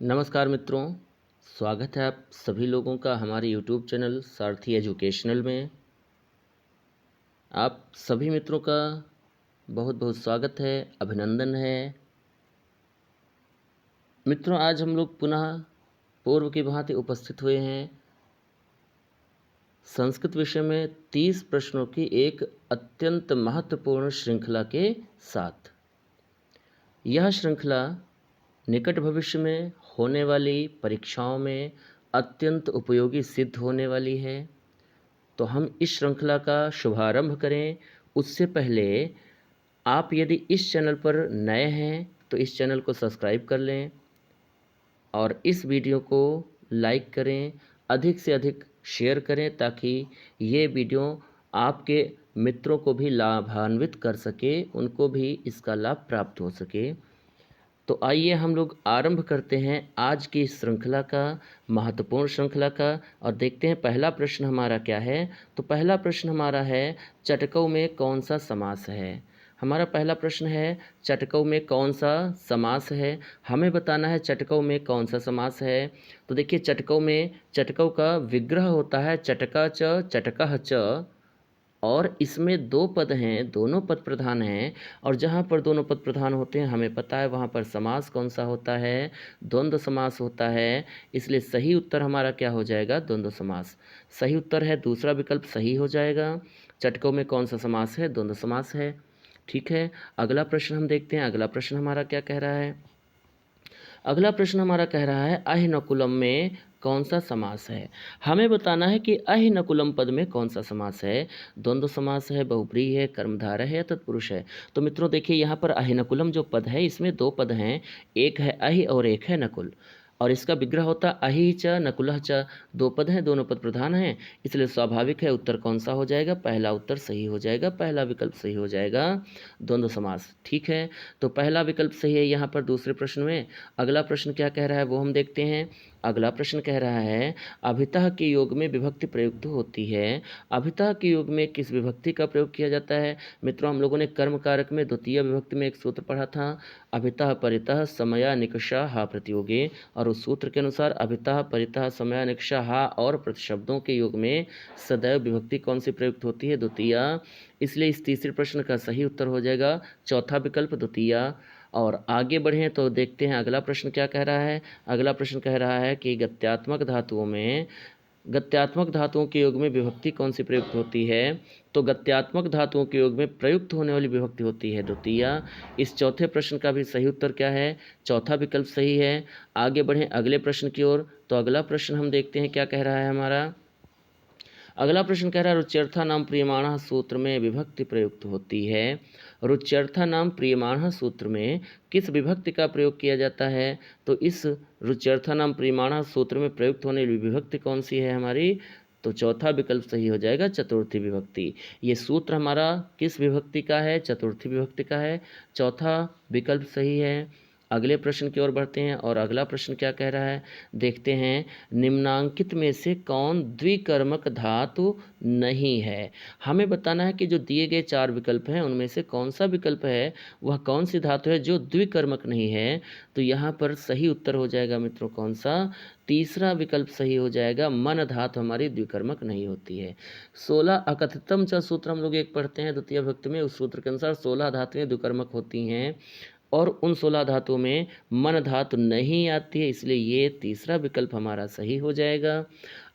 नमस्कार मित्रों, स्वागत है आप सभी लोगों का हमारे YouTube चैनल सारथी एजुकेशनल में। आप सभी मित्रों का बहुत बहुत स्वागत है, अभिनंदन है। मित्रों, आज हम लोग पुनः पूर्व की भांति उपस्थित हुए हैं संस्कृत विषय में 30 प्रश्नों की एक अत्यंत महत्वपूर्ण श्रृंखला के साथ। यह श्रृंखला निकट भविष्य में होने वाली परीक्षाओं में अत्यंत उपयोगी सिद्ध होने वाली है। तो हम इस श्रृंखला का शुभारंभ करें उससे पहले आप यदि इस चैनल पर नए हैं तो इस चैनल को सब्सक्राइब कर लें और इस वीडियो को लाइक करें, अधिक से अधिक शेयर करें ताकि ये वीडियो आपके मित्रों को भी लाभान्वित कर सके, उनको भी इसका लाभ प्राप्त हो सके। तो आइए हम लोग आरंभ करते हैं आज की इस श्रृंखला का, महत्वपूर्ण श्रृंखला का, और देखते हैं पहला प्रश्न हमारा क्या है। तो पहला प्रश्न हमारा है, चटकऊ में कौन सा समास है। हमारा पहला प्रश्न है, चटकऊ में कौन सा समास है। हमें बताना है चटकऊ में कौन सा समास है। तो देखिए, चटकऊ में चटकऊ का विग्रह होता है चटका च, चटकह च, और इसमें दो पद हैं, दोनों पद प्रधान हैं। और जहाँ पर दोनों पद प्रधान होते हैं हमें पता है वहाँ पर समास कौन सा होता है, द्वंद्व समास होता है। इसलिए सही उत्तर हमारा क्या हो जाएगा, द्वंद्व समास। सही उत्तर है दूसरा विकल्प सही हो जाएगा। चटकों में कौन सा समास है, द्वंद्व समास है। ठीक है, अगला प्रश्न हम देखते हैं। अगला प्रश्न हमारा क्या कह रहा है। अगला प्रश्न हमारा कह रहा है, अहिनकुलम में कौन सा समास है। हमें बताना है कि अहिनकुलम पद में कौन सा समास है। द्वंद्व समास है, बहुब्रीहि है, कर्मधारय है या तत्पुरुष है। तो मित्रों देखिए, यहाँ पर अहिनकुलम जो पद है इसमें दो पद हैं, एक है अहि और एक है नकुल, और इसका विग्रह होता अहि च नकुलह च। दो पद हैं, दोनों पद प्रधान हैं, इसलिए स्वाभाविक है उत्तर कौन सा हो जाएगा, पहला उत्तर सही हो जाएगा, पहला विकल्प सही हो जाएगा, द्वंद्व समास। ठीक है, तो पहला विकल्प सही है यहाँ पर दूसरे प्रश्न में। अगला प्रश्न क्या कह रहा है वो हम देखते हैं। अगला प्रश्न कह रहा है, अभितः के योग में विभक्ति प्रयुक्त होती है। अभितः के योग में किस विभक्ति का प्रयोग किया जाता है। मित्रों, हम लोगों ने कर्म कारक में द्वितीय विभक्ति में एक सूत्र पढ़ा था, अभितः परितः समया निकषा हा प्रतियोगे, और उस सूत्र के अनुसार अभितः परितः समया निकषा हा और प्रतिशब्दों के योग में सदैव विभक्ति कौन सी प्रयुक्त होती है, द्वितीय। इसलिए इस तीसरे प्रश्न का सही उत्तर हो जाएगा चौथा विकल्प, द्वितीय। और आगे बढ़ें तो देखते हैं अगला प्रश्न क्या कह रहा है। अगला प्रश्न कह रहा है कि गत्यात्मक धातुओं के योग में विभक्ति कौन सी प्रयुक्त होती है। तो गत्यात्मक धातुओं के योग में प्रयुक्त होने वाली विभक्ति होती है द्वितीय। इस चौथे प्रश्न का भी सही उत्तर क्या है, चौथा विकल्प सही है। आगे बढ़ें अगले प्रश्न की ओर। तो अगला प्रश्न हम देखते हैं क्या कह रहा है हमारा। अगला प्रश्न कह रहा है, रुच्यर्था नाम प्रियमाणः सूत्र में विभक्ति प्रयुक्त होती है। रुच्यर्था नाम प्रियमाणः सूत्र में किस विभक्ति का प्रयोग किया जाता है। तो इस रुच्यर्था नाम प्रियमाणः सूत्र में प्रयुक्त होने वाली विभक्ति कौन सी है हमारी। तो चौथा विकल्प सही हो जाएगा, चतुर्थी विभक्ति। ये सूत्र हमारा किस विभक्ति का है, चतुर्थी विभक्ति का है। चौथा विकल्प सही है। अगले प्रश्न की ओर बढ़ते हैं और अगला प्रश्न क्या कह रहा है देखते हैं। निम्नांकित में से कौन द्विकर्मक धातु नहीं है। हमें बताना है कि जो दिए गए चार विकल्प हैं उनमें से कौन सा विकल्प है, वह कौन सी धातु है जो द्विकर्मक नहीं है। तो यहाँ पर सही उत्तर हो जाएगा मित्रों कौन सा, तीसरा विकल्प सही हो जाएगा, मन धातु हमारी द्विकर्मक नहीं होती है। 16 अकथितम च सूत्र हम लोग एक पढ़ते हैं द्वितीय विभक्ति में, उस सूत्र के अनुसार 16 धातुएं द्विकर्मक होती हैं और उन 16 धातुओं में मन धातु नहीं आती है, इसलिए ये तीसरा विकल्प हमारा सही हो जाएगा।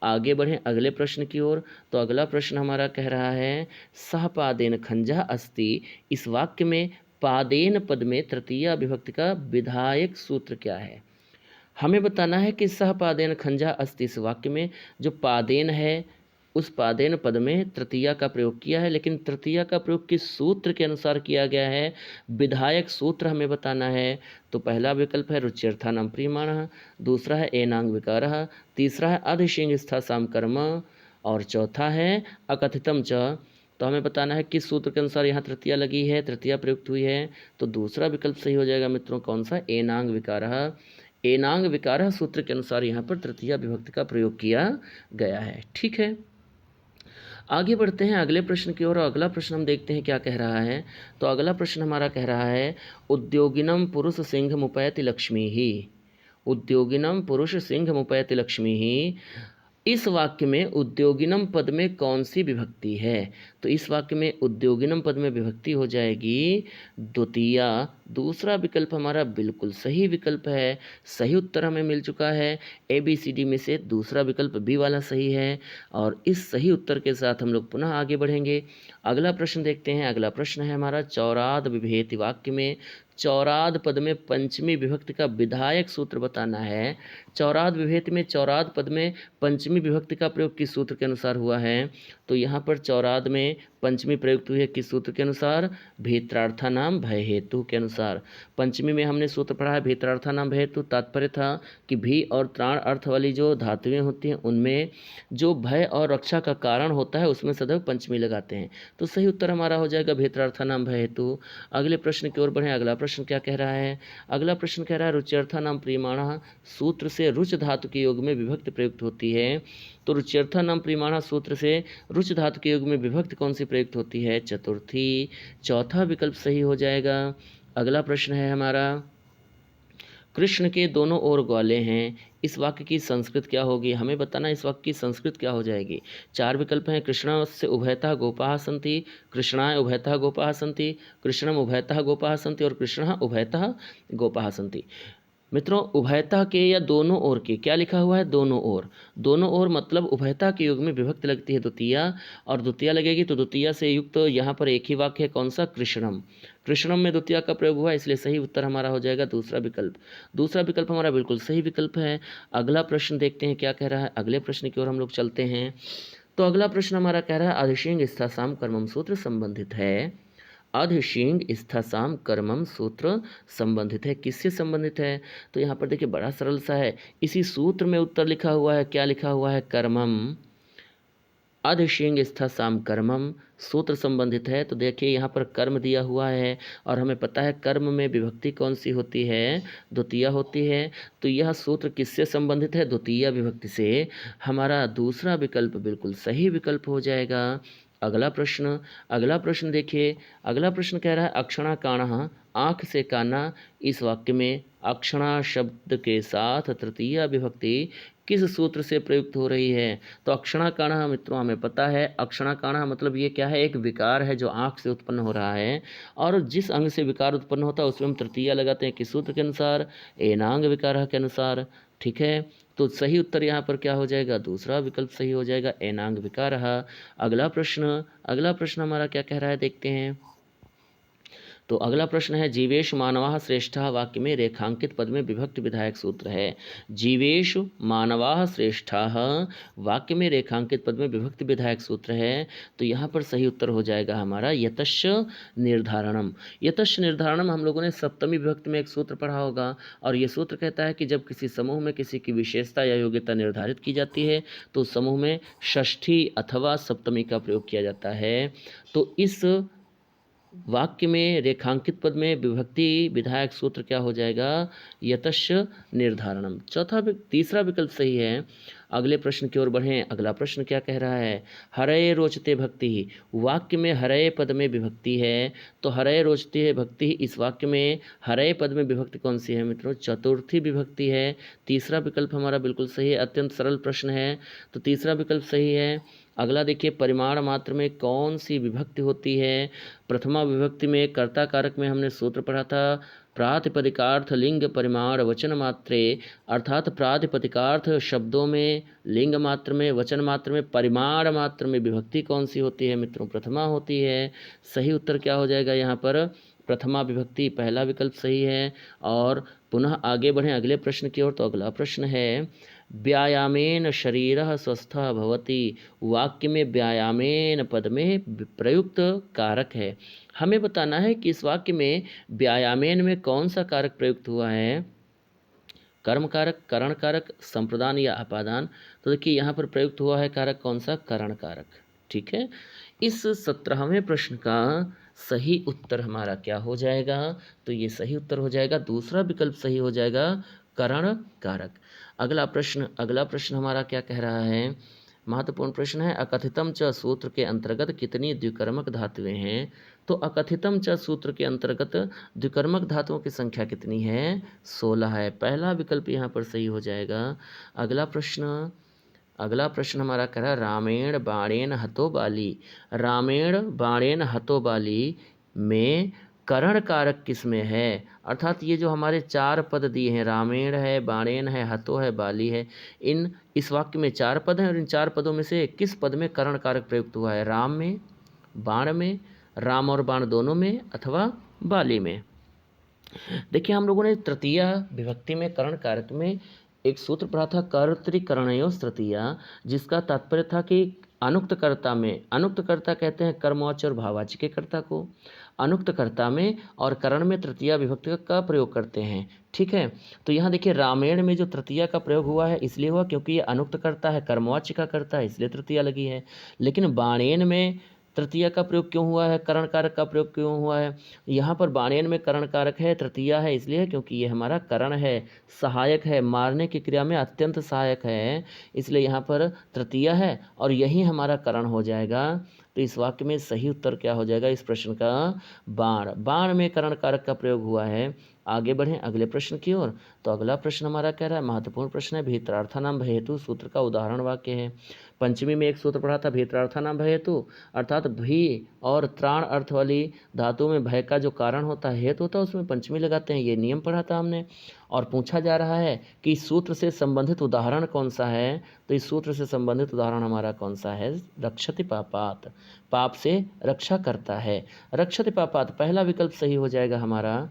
आगे बढ़ें अगले प्रश्न की ओर। तो अगला प्रश्न हमारा कह रहा है, सह पादेन खंजा अस्ति। इस वाक्य में पादेन पद में तृतीया विभक्ति का विधायक सूत्र क्या है। हमें बताना है कि सह पादेन खंजा अस्ति, इस वाक्य में जो पादेन है उस पादेन पद में तृतीया का प्रयोग किया है, लेकिन तृतीया का प्रयोग किस सूत्र के अनुसार किया गया है, विधायक सूत्र हमें बताना है। तो पहला विकल्प है रुच्यर्थानां प्रियमाणः, दूसरा है एनांग विकारः, तीसरा है अधिशिंग स्था साम कर्म, और चौथा है अकथितम च। तो हमें बताना है किस सूत्र के अनुसार यहाँ तृतीया लगी है, तृतीया प्रयुक्त हुई है। तो दूसरा विकल्प सही हो जाएगा मित्रों कौन सा, एनांग विकारः। एनांग विकारः सूत्र के अनुसार यहाँ पर तृतीया विभक्ति का प्रयोग किया गया है। ठीक है, आगे बढ़ते हैं अगले प्रश्न की ओर। अगला प्रश्न हम देखते हैं क्या कह रहा है। तो अगला प्रश्न हमारा कह रहा है, उद्योगिनम पुरुष सिंह मुपैति लक्ष्मी ही। उद्योगिनम पुरुष सिंह मुपैति लक्ष्मी ही। इस वाक्य में उद्योगिनम पद में कौन सी विभक्ति है? तो इस वाक्य में उद्योगिनम पद में विभक्ति हो जाएगी द्वितीया। दूसरा विकल्प हमारा बिल्कुल सही विकल्प है। सही उत्तर हमें मिल चुका है। ABCD में से दूसरा विकल्प बी वाला सही है। और इस सही उत्तर के साथ हम लोग पुनः आगे बढ़ेंगे। अगला प्रश्न देखते हैं। अगला प्रश्न है हमारा चौराद विभेति वाक्य में चौराद पद में पंचमी विभक्ति का विधायक सूत्र बताना है। चौराद विभेति में चौराद पद में पंचमी विभक्ति का प्रयोग किस सूत्र के अनुसार हुआ है? तो यहाँ पर चौराद में पंचमी प्रयुक्त हुई है किस सूत्र के अनुसार? भेत्रार्थानाम भय हेतु के अनुसार। पंचमी में हमने सूत्र पढ़ा है भेत्रार्थानाम भय हेतु। तात्पर्य था कि भी और त्राण अर्थ वाली जो धातुएं होती हैं उनमें जो भय और रक्षा का कारण होता है उसमें सदैव पंचमी लगाते हैं। तो सही उत्तर हमारा हो जाएगा भेत्रार्थानाम भय हेतु। अगले प्रश्न की ओर बढ़ें। अगला प्रश्न क्या कह रहा है? अगला प्रश्न कह रहा है रुच्यर्थानाम प्रियमाणः सूत्र से रुच धातु के योग में विभक्ति प्रयुक्त होती है। तो रुच्यर्थानाम प्रियमाणः सूत्र से रुच धातु के योग में विभक्ति कौन सी प्रयुक्त होती है? चतुर्थी। चौथा विकल्प सही हो जाएगा। अगला प्रश्न है हमारा कृष्ण के दोनों ओर ग्वाले हैं। इस वाक्य की संस्कृत क्या होगी? हमें बताना इस वाक्य की संस्कृत क्या हो जाएगी। चार विकल्प हैं। कृष्णस्य उभयतः गोपाः सन्ति, कृष्णाय उभयतः गोपाः सन्ति, कृष्णम उभयतः गोपाः सन्ति और कृष्णः उभयतः गोपाः सन्ति। मित्रों उभयता के या दोनों ओर के क्या लिखा हुआ है? दोनों ओर। दोनों ओर मतलब उभयता के युग में विभक्ति लगती है द्वितीया और द्वितीया लगेगी तो द्वितीया से युक्त यहाँ पर एक ही वाक्य है कौन सा? कृष्णम। कृष्णम में द्वितीया का प्रयोग हुआ इसलिए सही उत्तर हमारा हो जाएगा दूसरा विकल्प। दूसरा विकल्प हमारा बिल्कुल सही विकल्प है। अगला प्रश्न देखते हैं क्या कह रहा है। अगले प्रश्न की ओर हम लोग चलते हैं। तो अगला प्रश्न हमारा कह रहा है अधिशिंग स्थासाम कर्मम सूत्र संबंधित है। अधिशिंग स्थासाम कर्मम सूत्र संबंधित है। किससे संबंधित है? तो यहाँ पर देखिए बड़ा सरल सा है। इसी सूत्र में उत्तर लिखा हुआ है। क्या लिखा हुआ है? कर्मम। अधिशिंग स्थासाम कर्मम सूत्र संबंधित है। तो देखिए यहाँ पर कर्म दिया हुआ है और हमें पता है कर्म में विभक्ति कौन सी होती है? द्वितीया होती है। तो यह सूत्र किससे संबंधित है? द्वितीया विभक्ति से। हमारा दूसरा विकल्प बिल्कुल सही विकल्प हो जाएगा। अगला प्रश्न देखिए। अगला प्रश्न कह रहा है अक्षणा काणः आँख से काना। इस वाक्य में अक्षणा शब्द के साथ तृतीया विभक्ति किस सूत्र से प्रयुक्त हो रही है? तो अक्षणा काणः मित्रों हमें पता है अक्षणा काणः मतलब ये क्या है? एक विकार है जो आँख से उत्पन्न हो रहा है और जिस अंग से विकार उत्पन्न होता है उसमें हम तृतीया लगाते हैं किस सूत्र के अनुसार? एनांग विकारः के अनुसार। ठीक है तो सही उत्तर यहाँ पर क्या हो जाएगा? दूसरा विकल्प सही हो जाएगा एनांग विकारः। अगला प्रश्न हमारा क्या कह रहा है देखते हैं। तो अगला प्रश्न है जीवेश मानवाः श्रेष्ठः वाक्य में रेखांकित पद में विभक्ति विधायक सूत्र है। जीवेश मानवाः श्रेष्ठाः वाक्य में रेखांकित पद में विभक्ति विधायक सूत्र है। तो यहाँ पर सही उत्तर हो जाएगा हमारा यतश्च निर्धारणम। यतश्च निर्धारणम हम लोगों ने सप्तमी विभक्ति में एक सूत्र पढ़ा होगा और ये सूत्र कहता है कि जब किसी समूह में किसी की विशेषता या योग्यता निर्धारित की जाती है तो समूह में षष्ठी अथवा सप्तमी का प्रयोग किया जाता है। तो इस वाक्य में रेखांकित पद में विभक्ति विधायक सूत्र क्या हो जाएगा? यतश्च निर्धारणम। तीसरा विकल्प सही है। अगले प्रश्न की ओर बढ़ें। अगला प्रश्न क्या कह रहा है? हरये रोचते भक्ति वाक्य में हरये पद में विभक्ति है। तो हरये रोचते भक्ति इस वाक्य में हरये पद में विभक्ति कौन सी है मित्रों? चतुर्थी विभक्ति है। तीसरा विकल्प हमारा बिल्कुल सही है। अत्यंत सरल प्रश्न है तो तीसरा विकल्प सही है। अगला देखिए परिमाण मात्र में कौन सी विभक्ति होती है? प्रथमा विभक्ति में कर्ता कारक में हमने सूत्र पढ़ा था प्रातिपदिकार्थ लिंग परिमाण वचन मात्रे अर्थात प्रातिपदिकार्थ शब्दों में लिंग मात्र में वचन मात्र में परिमाण मात्र में विभक्ति कौन सी होती है मित्रों? प्रथमा होती है। सही उत्तर क्या हो जाएगा यहाँ पर? प्रथमा विभक्ति पहला विकल्प सही है। और पुनः आगे बढ़ें अगले प्रश्न की ओर। तो अगला प्रश्न है व्यायामेन शरीरः स्वस्थः भवति वाक्य में व्यायामेन पद में प्रयुक्त कारक है। हमें बताना है कि इस वाक्य में व्यायामेन में कौन सा कारक प्रयुक्त हुआ है? कर्म कारक, करण कारक, संप्रदान या अपादान। तो देखिए यहाँ पर प्रयुक्त हुआ है कारक कौन सा? करण कारक। ठीक है इस 17वें प्रश्न का सही उत्तर हमारा क्या हो जाएगा? तो ये सही उत्तर हो जाएगा दूसरा विकल्प सही हो जाएगा करण कारक। अगला प्रश्न हमारा क्या कह रहा है? महत्वपूर्ण प्रश्न है। अकथितम च सूत्र के अंतर्गत कितनी द्विकर्मक धातुएं हैं? तो अकथितम च सूत्र के अंतर्गत द्विकर्मक धातुओं की संख्या कितनी है? 16 है। पहला विकल्प यहाँ पर सही हो जाएगा। अगला प्रश्न हमारा कह रहा है रामेण बाणेन हतो बाली। रामेण बाणेन हतो बाली में करण कारक किस में है? अर्थात ये जो हमारे 4 पद दिए हैं, रामेण है, बाणेन है, हतो है, बाली है, इस वाक्य में 4 पद हैं और इन 4 पदों में से किस पद में करण कारक प्रयुक्त हुआ है? राम में, बाण में, राम और बाण दोनों में, अथवा बाली में। देखिए हम लोगों ने तृतीया विभक्ति में करण कारक में एक सूत्र पढ़ा था, कर्तृकरणयोः तृतीया, जिसका तात्पर्य था कि अनुक्त कर्ता में, अनुक्त कर्ता कहते हैं कर्मवाच्य और भाववाच्य के कर्ता को, अनुक्त कर्ता में और करण में तृतीया विभक्ति का प्रयोग करते हैं। ठीक है, तो यहाँ देखिए रामायण में जो तृतीया का प्रयोग हुआ है इसलिए हुआ क्योंकि ये अनुक्त कर्ता है, कर्मवाच्य का कर्ता है, इसलिए तृतीया लगी है। लेकिन बाणेन में तृतीया का प्रयोग क्यों हुआ है, करण कारक का प्रयोग क्यों हुआ है? यहाँ पर बाणेन में करण कारक है, तृतीया है, इसलिए क्योंकि ये हमारा करण है, सहायक है, मारने की क्रिया में अत्यंत सहायक है, इसलिए यहाँ पर तृतीया है और यही हमारा करण हो जाएगा। तो इस वाक्य में सही उत्तर क्या हो जाएगा इस प्रश्न का? बाण। बाण में करण कारक का प्रयोग हुआ है। आगे बढ़ें अगले प्रश्न की ओर। तो अगला प्रश्न हमारा कह रहा है, महत्वपूर्ण प्रश्न है, भीतरार्थानां भयहेतु सूत्र का उदाहरण वाक्य है। पंचमी में एक सूत्र पढ़ा था, भीतरार्थानां भयहेतु, अर्थात भी और त्राण अर्थ वाली धातु में भय का जो कारण होता है, हेतु होता है, उसमें पंचमी लगाते हैं। ये नियम पढ़ा था हमने। और पूछा जा रहा है कि इस सूत्र से संबंधित उदाहरण कौन सा है? तो इस सूत्र से संबंधित उदाहरण हमारा कौन सा है? रक्षति पापात, पाप से रक्षा करता है। रक्षति पापात पहला विकल्प सही हो जाएगा हमारा।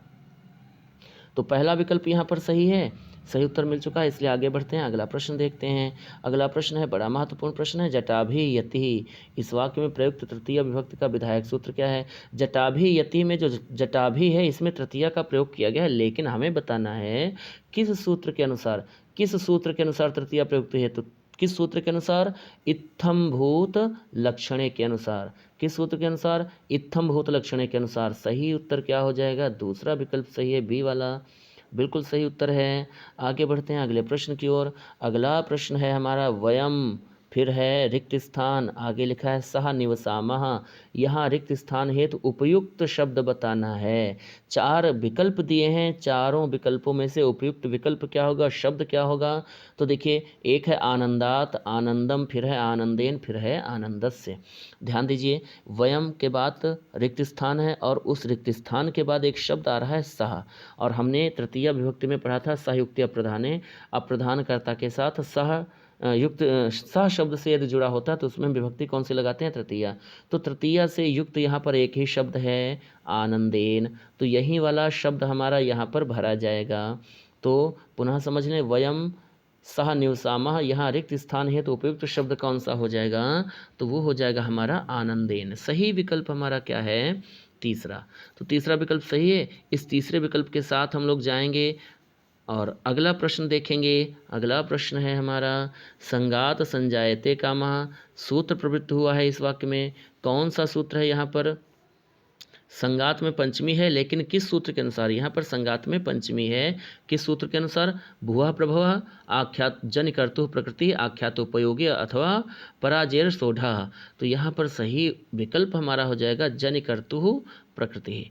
तो पहला विकल्प यहाँ पर सही है, सही उत्तर मिल चुका है, इसलिए आगे बढ़ते हैं। अगला प्रश्न देखते हैं। अगला प्रश्न है बड़ा महत्वपूर्ण प्रश्न है, जटाभि यति। इस वाक्य में प्रयुक्त तृतीया विभक्ति का विधायक सूत्र क्या है? जटाभि यति में जो जटाभि है इसमें तृतीया का प्रयोग किया गया है, लेकिन हमें बताना है किस सूत्र के अनुसार, किस सूत्र के अनुसार तृतीया प्रयुक्त है। तो किस सूत्र के अनुसार? इत्थम भूत लक्षणे के अनुसार। किस सूत्र के अनुसार? इत्थम भूत लक्षणे के अनुसार। सही उत्तर क्या हो जाएगा? दूसरा विकल्प सही है, बी वाला बिल्कुल सही उत्तर है। आगे बढ़ते हैं अगले प्रश्न की ओर। अगला प्रश्न है हमारा वयम, फिर है रिक्त स्थान, आगे लिखा है सह निवसामः। यहाँ रिक्त स्थान हेतु उपयुक्त शब्द बताना है। 4 विकल्प दिए हैं, चारों विकल्पों में से उपयुक्त विकल्प क्या होगा, शब्द क्या होगा? तो देखिए एक है आनंदात, आनंदम, फिर है आनंदेन, फिर है आनंदस्य। ध्यान दीजिए, वयम के बाद रिक्त स्थान है और उस रिक्त स्थान के बाद एक शब्द आ रहा है सह, और हमने तृतीया विभक्ति में पढ़ा था सहयुक्ति अप्रधाने, अप्रधानकर्ता के साथ सह युक्त सह शब्द से यदि जुड़ा होता है तो उसमें विभक्ति कौन सी लगाते हैं? तृतीया। तो तृतीया से युक्त यहाँ पर एक ही शब्द है, आनंदेन, तो यही वाला शब्द हमारा यहाँ पर भरा जाएगा। तो पुनः समझ लें, वयम सह निवसामः, यहाँ रिक्त स्थान है तो उपयुक्त शब्द कौन सा हो जाएगा? तो वो हो जाएगा हमारा आनंदेन। सही विकल्प हमारा क्या है? तीसरा। तो तीसरा विकल्प सही है। इस तीसरे विकल्प के साथ हम लोग जाएंगे और अगला प्रश्न देखेंगे। अगला प्रश्न है हमारा, संगात संजायते कामः, सूत्र प्रवृत्त हुआ है इस वाक्य में। कौन सा सूत्र है यहाँ पर? संगात में पंचमी है, लेकिन किस सूत्र के अनुसार? यहाँ पर संगात में पंचमी है, किस सूत्र के अनुसार? भुवः प्रभवः आख्यात जन कर्तुः प्रकृति आख्यातोपयोगी अथवा पराजेर सोढ़ा। तो यहाँ पर सही विकल्प हमारा हो जाएगा जन कर्तुः प्रकृति।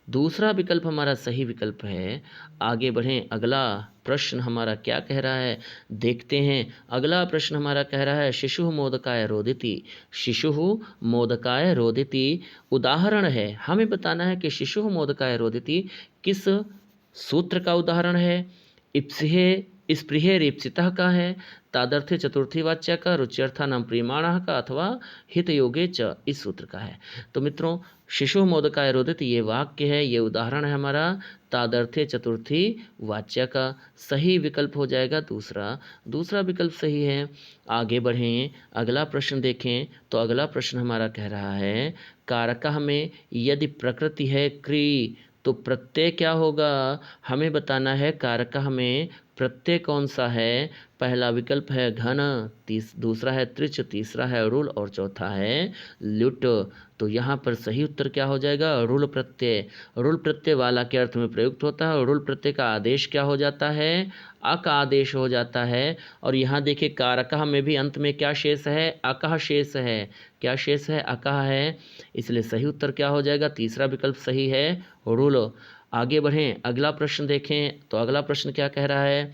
दूसरा विकल्प हमारा सही विकल्प है। आगे बढ़ें, अगला प्रश्न हमारा क्या कह रहा है देखते हैं। अगला प्रश्न हमारा कह रहा है शिशुः मोदकाय रोदिति। शिशुः मोदकाय रोदिति उदाहरण है, हमें बताना है कि शिशुः मोदकाय रोदिति किस सूत्र का उदाहरण है? इप्सिहे स्पृहे रीप्सितः का है, तादर्थे चतुर्थी वाच्य का, रुच्यर्थानां प्रीयमाणः का, अथवा हित योगे च इस सूत्र का है। तो मित्रों, शिशु मोदकाय रोदित ये वाक्य है, ये उदाहरण है हमारा तादर्थे चतुर्थी वाच्य का। सही विकल्प हो जाएगा दूसरा, दूसरा विकल्प सही है। आगे बढ़ें, अगला प्रश्न देखें। तो अगला प्रश्न हमारा कह रहा है कारकः में यदि प्रकृति है क्री, तो प्रत्यय क्या होगा? हमें बताना है कारकः में प्रत्यय कौन सा है? पहला विकल्प है घन, दूसरा है त्रिच, तीसरा है रुल और चौथा है लुट। तो यहाँ पर सही उत्तर क्या हो जाएगा? रुल प्रत्यय। रुल प्रत्यय वाला के अर्थ में प्रयुक्त होता है और रुल प्रत्यय का आदेश क्या हो जाता है? अ का आदेश हो जाता है। और यहाँ देखिए कारकः में भी अंत में क्या शेष है? अकः शेष है। क्या शेष है? अकः है। इसलिए सही उत्तर क्या हो जाएगा? तीसरा विकल्प सही है, रुल। आगे बढ़ें, अगला प्रश्न देखें। तो अगला प्रश्न क्या कह रहा है?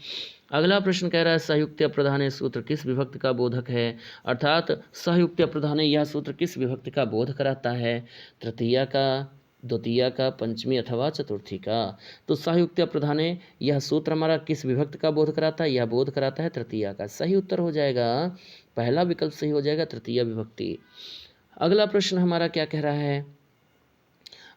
अगला प्रश्न कह रहा है सयुक्त प्रधान सूत्र किस विभक्ति का बोधक है? अर्थात सयुक्त प्रधान यह सूत्र किस विभक्ति का बोध कराता है? तृतीया का, द्वितीया का, पंचमी अथवा चतुर्थी का? तो सयुक्त प्रधान यह सूत्र हमारा किस विभक्ति का बोध कराता है? यह बोध कराता है तृतीया का। सही उत्तर हो जाएगा, पहला विकल्प सही हो जाएगा, तृतीया विभक्ति। अगला प्रश्न हमारा क्या कह रहा है?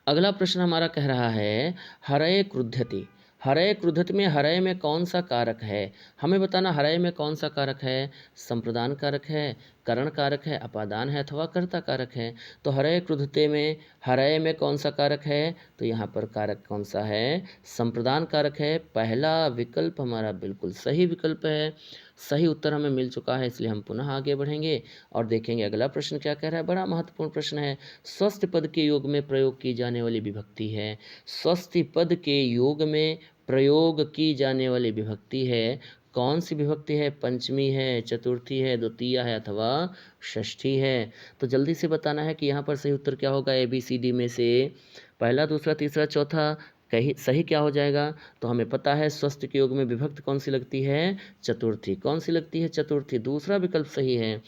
अगला प्रश्न हमारा कह रहा है हरय क्रुध्यति। हरय क्रुद्धति में हरय में कौन सा कारक है? हमें बताना हरय में कौन सा कारक है? संप्रदान कारक है, करण कारक है, अपादान है अथवा कर्ता कारक है? तो हरय क्रुद्धते में हरय में कौन सा कारक है? तो यहाँ पर कारक कौन सा है? संप्रदान कारक है। पहला विकल्प हमारा बिल्कुल सही विकल्प है। सही उत्तर हमें मिल चुका है, इसलिए हम पुनः आगे बढ़ेंगे और देखेंगे अगला प्रश्न क्या कह रहा है। बड़ा महत्वपूर्ण प्रश्न है। स्वस्थ पद के योग में प्रयोग की जाने वाली विभक्ति है। स्वस्थ पद के योग में प्रयोग की जाने वाली विभक्ति है। कौन सी विभक्ति है? पंचमी है, चतुर्थी है, द्वितीय है अथवा षष्ठी है? तो जल्दी से बताना है कि यहाँ पर सही उत्तर क्या होगा। ABCD में से पहला, दूसरा, तीसरा, चौथा कहीं सही क्या हो जाएगा? तो हमें पता है स्वस्थ के योग में विभक्ति कौन सी लगती है? चतुर्थी। कौन सी लगती है? चतुर्थी। दूसरा विकल्प सही है।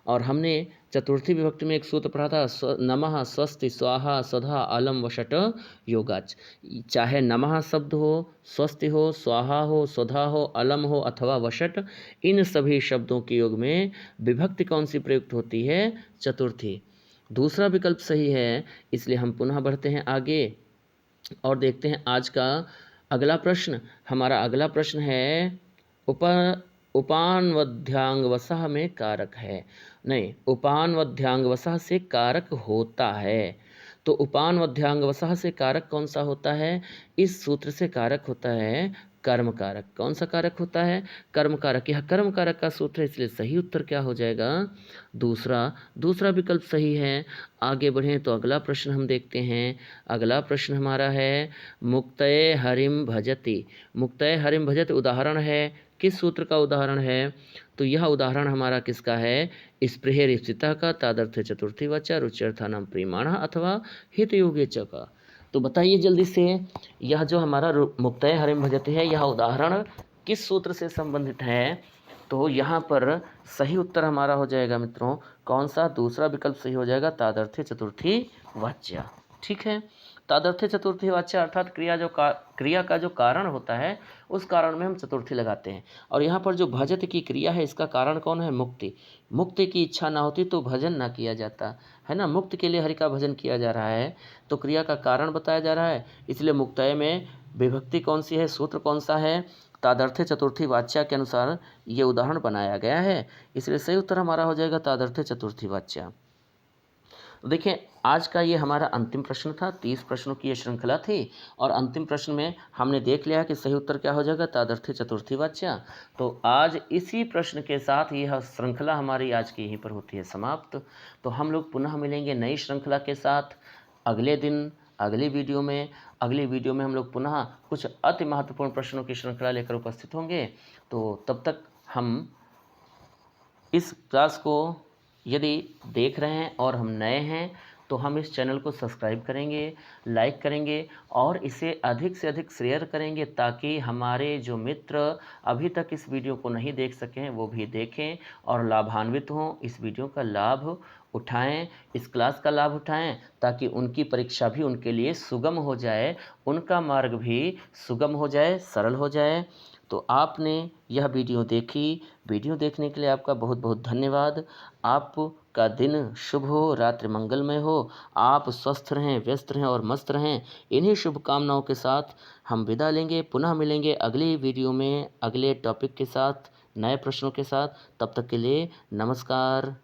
और हमने चतुर्थी विभक्ति में एक सूत्र पढ़ा था, नमः, स्वस्ति, स्वाहा, स्वधा, अलम, वषट, योगाच। चाहे नमः शब्द हो, स्वस्ति हो, स्वाहा हो, स्वधा हो, अलम हो अथवा वषट, इन सभी शब्दों के योग में विभक्ति कौन सी प्रयुक्त होती है? चतुर्थी। दूसरा विकल्प सही है। इसलिए हम पुनः बढ़ते हैं आगे और देखते हैं आज का अगला प्रश्न। हमारा अगला प्रश्न है उपानवध्यांगवसः में कारक है। नहीं, उपानवध्यांगवसः से कारक होता है। तो उपानवध्यांगवसः से कारक कौन सा होता है? इस सूत्र से कारक होता है कर्म कारक। कौन सा कारक होता है? कर्म कारक। यह कर्म कारक का सूत्र है, इसलिए सही उत्तर क्या हो जाएगा? दूसरा विकल्प सही है। आगे बढ़ें तो अगला प्रश्न हम देखते हैं। अगला प्रश्न हमारा है मुक्तये हरिम भजति। मुक्तये हरिम भजति उदाहरण है, किस सूत्र का उदाहरण है? तो यह उदाहरण हमारा किसका है? स्पृहे स्थिता का, तादर्थ चतुर्थी वाचा, रुच्यर्थानाम प्रियमाणः अथवा हितयोगे च का। तो बताइए जल्दी से, यह जो हमारा मुक्तये हरिम भजति है, यह उदाहरण किस सूत्र से संबंधित है? तो यहाँ पर सही उत्तर हमारा हो जाएगा मित्रों, कौन सा? दूसरा विकल्प सही हो जाएगा, तादर्थ्य चतुर्थी वाच्या। ठीक है, तादर्थ्य चतुर्थी वाच्या अर्थात क्रिया का जो कारण होता है, उस कारण में हम चतुर्थी लगाते हैं। और यहाँ पर जो भजत की क्रिया है, इसका कारण कौन है? मुक्ति। मुक्ति की इच्छा ना होती तो भजन ना किया जाता है ना। मुक्ति के लिए हरि का भजन किया जा रहा है, तो क्रिया का कारण बताया जा रहा है। इसलिए मुक्तये में विभक्ति कौन सी है? सूत्र कौन सा है? तादर्थ्य चतुर्थी वाच्या के अनुसार ये उदाहरण बनाया गया है, इसलिए सही उत्तर हमारा हो जाएगा तादर्थ्य चतुर्थी वाच्या। तो देखिए, आज का ये हमारा अंतिम प्रश्न था। 30 प्रश्नों की ये श्रृंखला थी और अंतिम प्रश्न में हमने देख लिया कि सही उत्तर क्या हो जाएगा? तादर्थ्य चतुर्थी वाच्या। तो आज इसी प्रश्न के साथ यह श्रृंखला हमारी आज की यहीं पर होती है समाप्त। तो हम लोग पुनः मिलेंगे नई श्रृंखला के साथ अगले दिन, अगली वीडियो में। अगली वीडियो में हम लोग पुनः कुछ अति महत्वपूर्ण प्रश्नों की श्रृंखला लेकर उपस्थित होंगे। तो तब तक हम इस क्लास को यदि देख रहे हैं और हम नए हैं तो हम इस चैनल को सब्सक्राइब करेंगे, लाइक करेंगे और इसे अधिक से अधिक शेयर करेंगे, ताकि हमारे जो मित्र अभी तक इस वीडियो को नहीं देख सके हैं वो भी देखें और लाभान्वित हों, इस वीडियो का लाभ उठाएं, इस क्लास का लाभ उठाएं, ताकि उनकी परीक्षा भी उनके लिए सुगम हो जाए, उनका मार्ग भी सुगम हो जाए, सरल हो जाए। तो आपने यह वीडियो देखी, वीडियो देखने के लिए आपका बहुत बहुत धन्यवाद। आपका दिन शुभ हो, रात्रि मंगलमय हो, आप स्वस्थ रहें, व्यस्त रहें और मस्त रहें। इन्हीं शुभकामनाओं के साथ हम विदा लेंगे, पुनः मिलेंगे अगली वीडियो में अगले टॉपिक के साथ, नए प्रश्नों के साथ। तब तक के लिए नमस्कार।